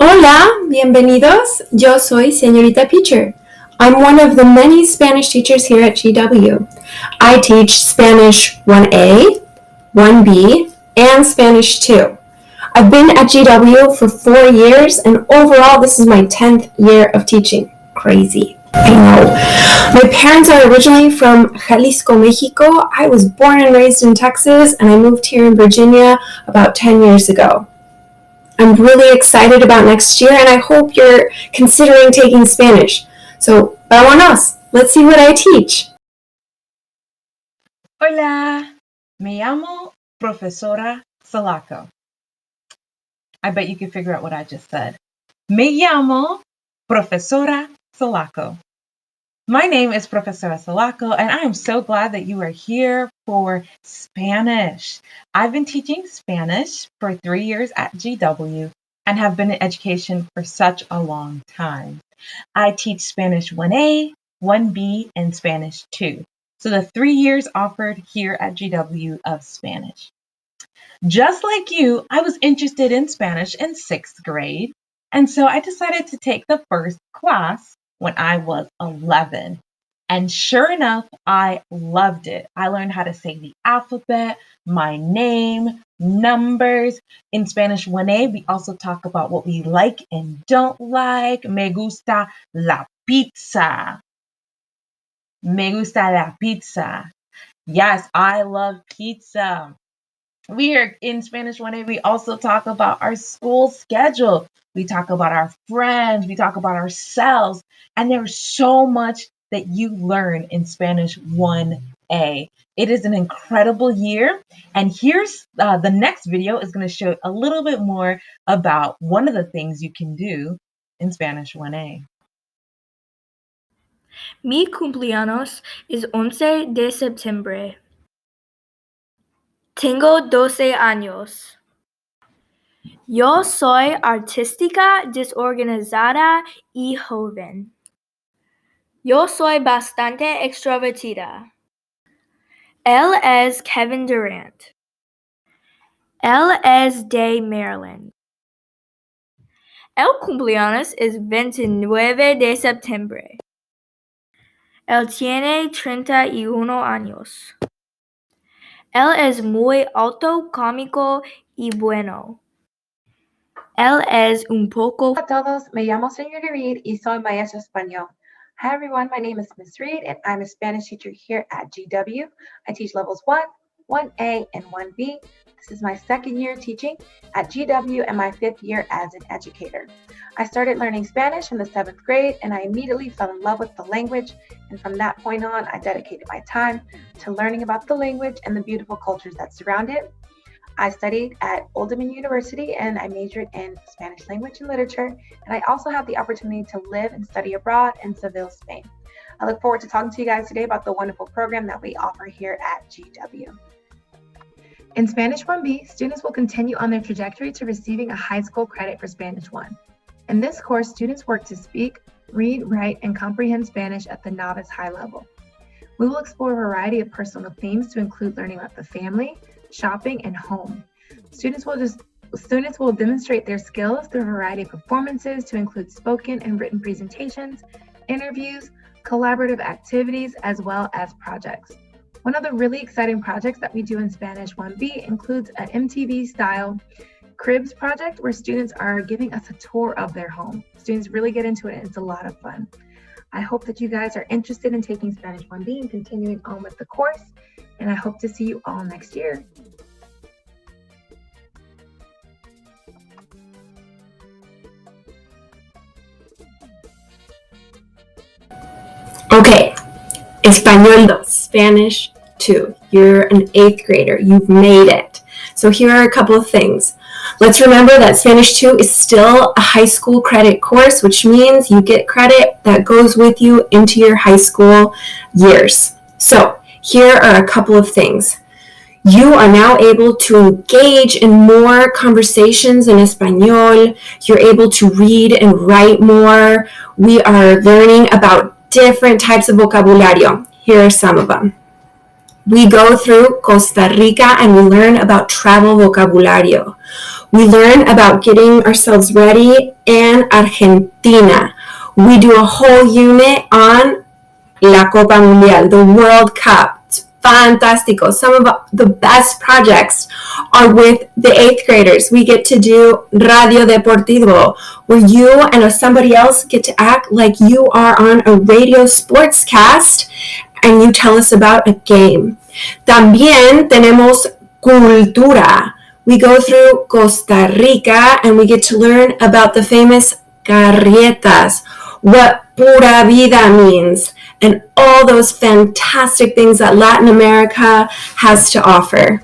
Hola, bienvenidos. Yo soy Señorita Peacher. I'm one of the many Spanish teachers here at GW. I teach Spanish 1A, 1B, and Spanish 2. I've been at GW for 4 years, and overall, this is my 10th year of teaching. Crazy. I know. My parents are originally from Jalisco, Mexico. I was born and raised in Texas, and I moved here in Virginia about 10 years ago. I'm really excited about next year, and I hope you're considering taking Spanish. So, vámonos. Let's see what I teach. Hola, me llamo Profesora Salaco. I bet you can figure out what I just said. Me llamo Profesora Salaco. My name is Profesora Salaco, and I am so glad that you are here for Spanish. I've been teaching Spanish for 3 years at GW and have been in education for such a long time. I teach Spanish 1A, 1B, and Spanish 2. So the 3 years offered here at GW of Spanish. Just like you, I was interested in Spanish in 6th grade, and so I decided to take the first class when I was 11. And sure enough, I loved it. I learned how to say the alphabet, my name, numbers. In Spanish 1A, we also talk about what we like and don't like. Me gusta la pizza. Me gusta la pizza. Yes, I love pizza. We are in Spanish 1A. We also talk about our school schedule. We talk about our friends. We talk about ourselves. And there's so much that you learn in Spanish 1A. It is an incredible year. And here's the next video is going to show a little bit more about one of the things you can do in Spanish 1A. Mi cumpleaños es 11 de septiembre. Tengo 12 años. Yo soy artística, desorganizada y joven. Yo soy bastante extrovertida. Él es Kevin Durant. Él es de Maryland. El cumpleaños es 29 de septiembre. Él tiene 31 años. Él es muy alto, cómico y bueno. Él es un poco... Hola a todos, me llamo Señorita Reed y soy maestra español. Hi everyone, my name is Miss Reed and I'm a Spanish teacher here at GW. I teach levels 1, 1A, and 1B. This is my 2nd year teaching at GW and my 5th year as an educator. I started learning Spanish in the 7th grade and I immediately fell in love with the language, and from that point on I dedicated my time to learning about the language and the beautiful cultures that surround it. I studied at Old Dominion University and I majored in Spanish language and literature, and I also had the opportunity to live and study abroad in Seville, Spain. I look forward to talking to you guys today about the wonderful program that we offer here at GW. In Spanish 1B, students will continue on their trajectory to receiving a high school credit for Spanish 1. In this course, students work to speak, read, write, and comprehend Spanish at the novice high level. We will explore a variety of personal themes to include learning about the family, shopping, and home. Students will demonstrate their skills through a variety of performances to include spoken and written presentations, interviews, collaborative activities, as well as projects. One of the really exciting projects that we do in Spanish 1B includes an MTV-style cribs project where students are giving us a tour of their home. Students really get into it and it's a lot of fun. I hope that you guys are interested in taking Spanish 1B and continuing on with the course, and I hope to see you all next year. Okay, Español 2, Spanish 2. You're an 8th grader. You've made it. So here are a couple of things. Let's remember that Spanish 2 is still a high school credit course, which means you get credit that goes with you into your high school years. So here are a couple of things. You are now able to engage in more conversations in Español. You're able to read and write more. We are learning about different types of vocabulario. Here are some of them. We go through Costa Rica and we learn about travel vocabulario. We learn about getting ourselves ready in Argentina. We do a whole unit on La Copa Mundial, the World Cup. It's fantastico. Some of the best projects are with the 8th graders. We get to do Radio Deportivo, where you and somebody else get to act like you are on a radio sportscast and you tell us about a game. También tenemos cultura. We go through Costa Rica and we get to learn about the famous carrietas, what pura vida means, and all those fantastic things that Latin America has to offer.